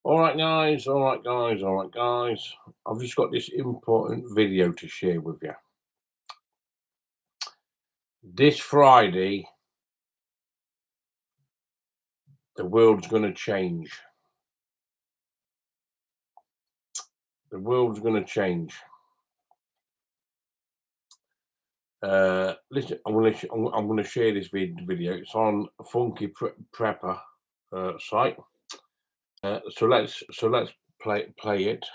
All right, guys. All right, guys. All right, guys. I've just got this important video to share with you. This Friday, the world's going to change. The world's going to change. Listen, I'm going to share this video. It's on a Funky Prepper site. So let's play it.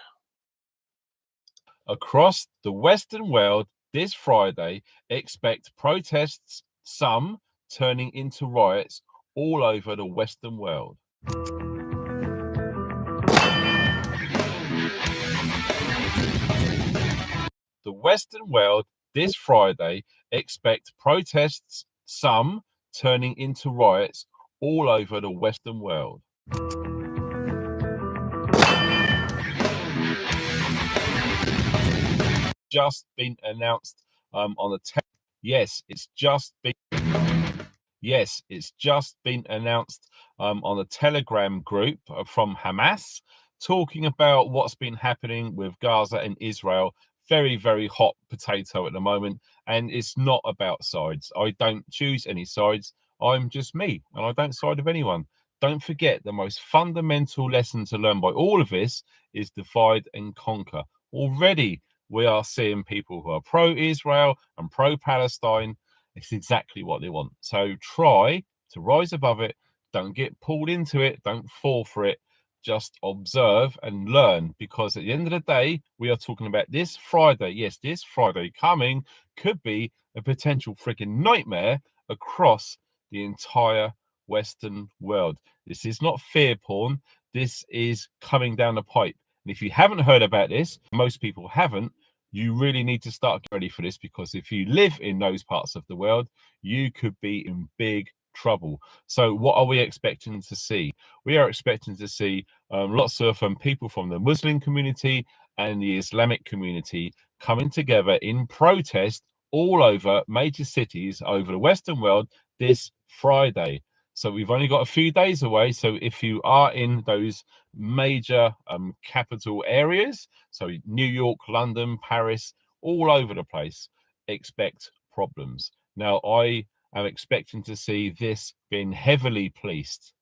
Across the Western world this Friday, expect protests, some turning into riots all over the Western world. The Western world this Friday, expect protests, some turning into riots all over the Western world. Just been announced on the yes, it's just been announced on the Telegram group from Hamas, talking about what's been happening with Gaza and Israel. Very, very hot potato at the moment, and it's not about sides. I don't choose any sides. I'm just me, and I don't side with anyone. Don't forget, the most fundamental lesson to learn by all of this is divide and conquer. Already, we are seeing people who are pro-Israel and pro-Palestine. It's exactly what they want. So try to rise above it. Don't get pulled into it. Don't fall for it. Just observe and learn, because at the end of the day, we are talking about this Friday. Yes, this Friday coming could be a potential freaking nightmare across the entire Western world. This is not fear porn. This is coming down the pipe. And if you haven't heard about this, most people haven't, you really need to start getting ready for this, because if you live in those parts of the world, you could be in big trouble. So what are we expecting to see? We are expecting to see lots of people from the Muslim community and the Islamic community coming together in protest all over major cities over the Western world this Friday. So we've only got a few days away. So if you are in those major capital areas, so New York, London, Paris, all over the place, expect problems. Now, I am expecting to see this being heavily policed.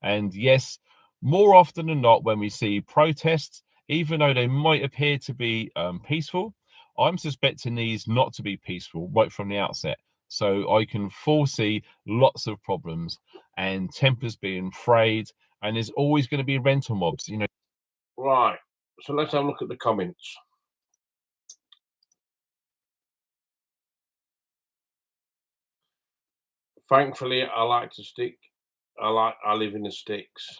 And yes, more often than not, when we see protests, even though they might appear to be peaceful, I'm suspecting these not to be peaceful right from the outset. So I can foresee lots of problems and tempers being frayed, and there's always going to be rental mobs. Right. So let's have a look at the comments. Thankfully, I live in the sticks.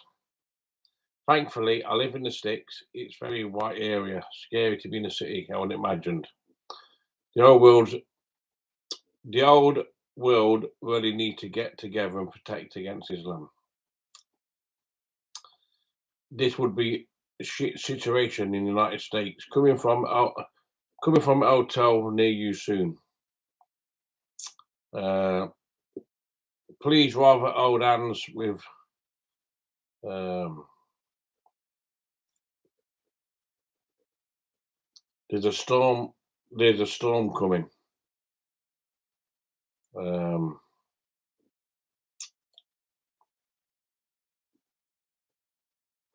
Thankfully, I live in the sticks. It's a very white area. Scary to be in the city, I wouldn't imagined. The old world really need to get together and protect against Islam. This would be a shit situation in the United States. Coming from a hotel near you soon. Please rather hold hands with there's a storm coming.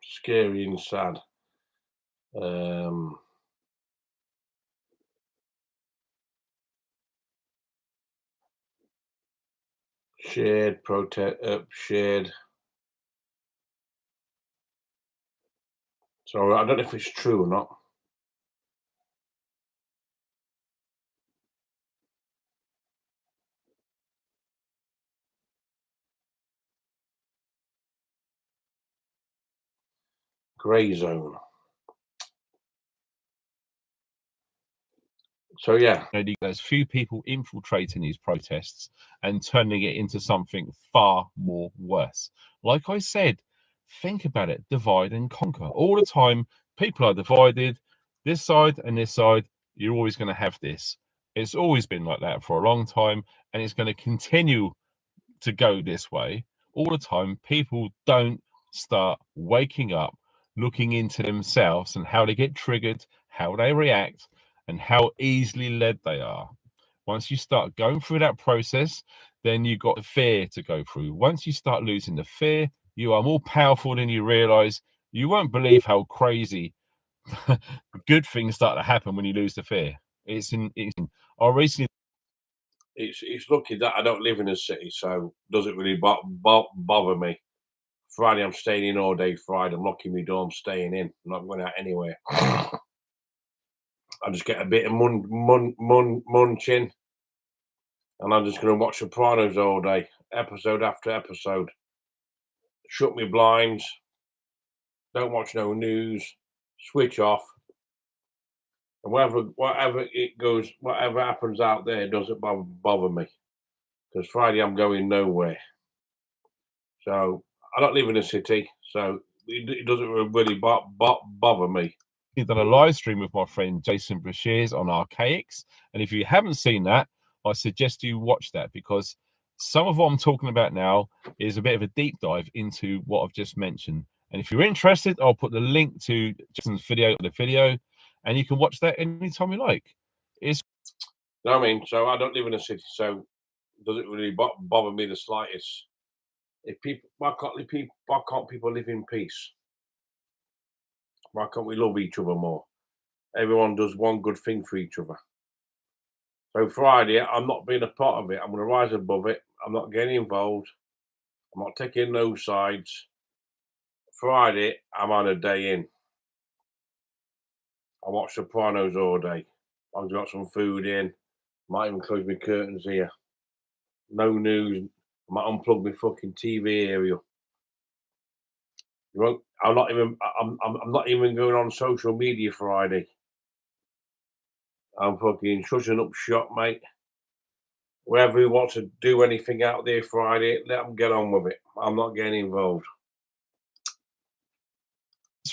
Scary and sad. Shared protest shared. So I don't know if it's true or not. Grey zone. So yeah, there's few people infiltrating these protests and turning it into something far more worse. Like I said, think about it: divide and conquer. All the time, people are divided. This side and this side. You're always going to have this. It's always been like that for a long time, and it's going to continue to go this way all the time. People don't start waking up, looking into themselves and how they get triggered, how they react, and how easily led they are. Once you start going through that process, then you've got the fear to go through. Once you start losing the fear, you are more powerful than you realize. You won't believe how crazy good things start to happen when you lose the fear. I recently. It's lucky that I don't live in a city, so it doesn't really bother me. Friday, I'm staying in all day. Friday, I'm locking my door. I'm staying in. I'm not going out anywhere. I just get a bit of munching, and I'm just going to watch Sopranos all day, episode after episode. Shut my blinds. Don't watch no news. Switch off. And whatever it goes, whatever happens out there doesn't bother me. Because Friday I'm going nowhere. So I don't live in a city, so it doesn't really bother me. Done a live stream with my friend Jason Brashears on Archaics, and if you haven't seen that, I suggest you watch that, because some of what I'm talking about now is a bit of a deep dive into what I've just mentioned. And if you're interested, I'll put the link to Jason's video, and you can watch that anytime you like. It's You know what I mean? So I don't live in a city, so it doesn't really bother me the slightest. If people, why can't people live in peace? Why can't we love each other more? Everyone does one good thing for each other. So Friday, I'm not being a part of it. I'm going to rise above it. I'm not getting involved. I'm not taking no sides. Friday, I'm on a day in. I watch Sopranos all day. I've got some food in. Might even close my curtains here. No news. I might unplug my fucking TV area. I'm not even going on social media Friday. I'm fucking shushing up shop, mate. Whoever wants to do anything out there Friday, let them get on with it. I'm not getting involved.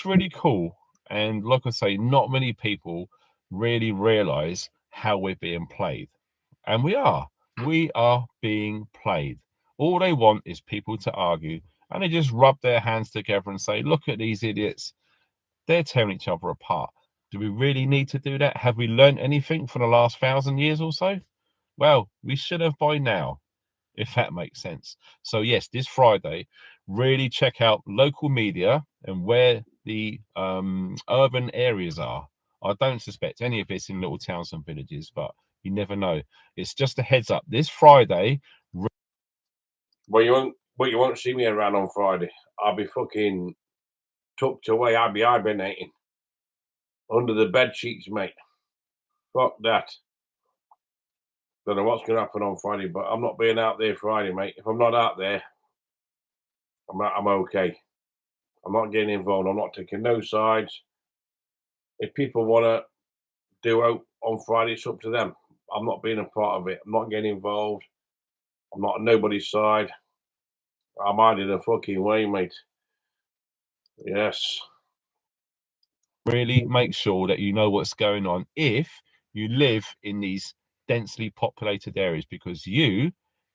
really cool, and like I say, not many people really realize how we're being played, and we are being played. All they want is people to argue, and they just rub their hands together and say, look at these idiots, they're tearing each other apart. Do we really need to do that? Have we learned anything from the last 1,000 years or so? Well, we should have by now, if that makes sense. So yes, this Friday, really check out local media and where the urban areas are. I don't suspect any of this in little towns and villages, but you never know. It's just a heads up. This Friday. Well, you won't see me around on Friday. I'll be fucking tucked away. I'll be hibernating under the bed sheets, mate. Fuck that. Don't know what's going to happen on Friday, but I'm not being out there Friday, mate. If I'm not out there, I'm okay. I'm not getting involved. I'm not taking no sides. If people want to do out on Friday, it's up to them. I'm not being a part of it. I'm not getting involved. I'm not on nobody's side. I'm hiding a fucking way, mate. Yes. Really make sure that you know what's going on if you live in these densely populated areas, because you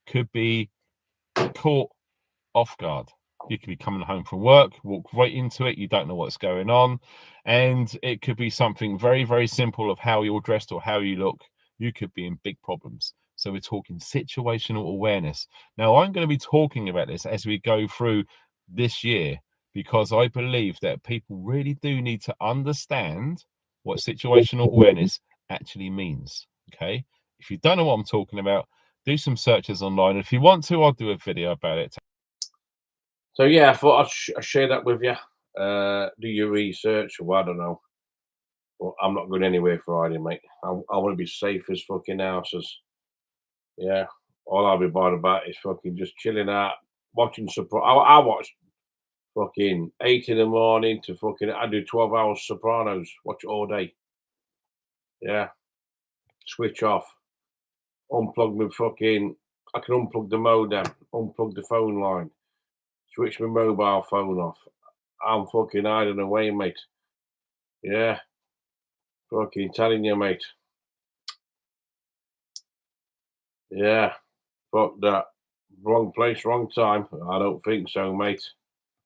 could be caught off guard. You could be coming home from work, walk right into it, you don't know what's going on, and it could be something very, very simple of how you're dressed or how you look. You could be in big problems. So we're talking situational awareness. Now, I'm going to be talking about this as we go through this year, because I believe that people really do need to understand what situational awareness actually means. Okay, if you don't know what I'm talking about, do some searches online. If you want to, I'll do a video about it. So yeah, I thought I'd share that with you. Do your research. Well, I don't know. Well, I'm not going anywhere Friday, mate. I want to be safe as fucking houses. Yeah. All I'll be bothered about is fucking just chilling out, watching Sopranos. I watch fucking 8 in the morning to fucking. I do 12 hours Sopranos. Watch it all day. Yeah. Switch off. Unplug my fucking. I can unplug the modem. Unplug the phone line. Switch my mobile phone off. I'm fucking hiding away, mate. Yeah. Fucking telling you, mate. Yeah. Fuck that. Wrong place, wrong time. I don't think so, mate.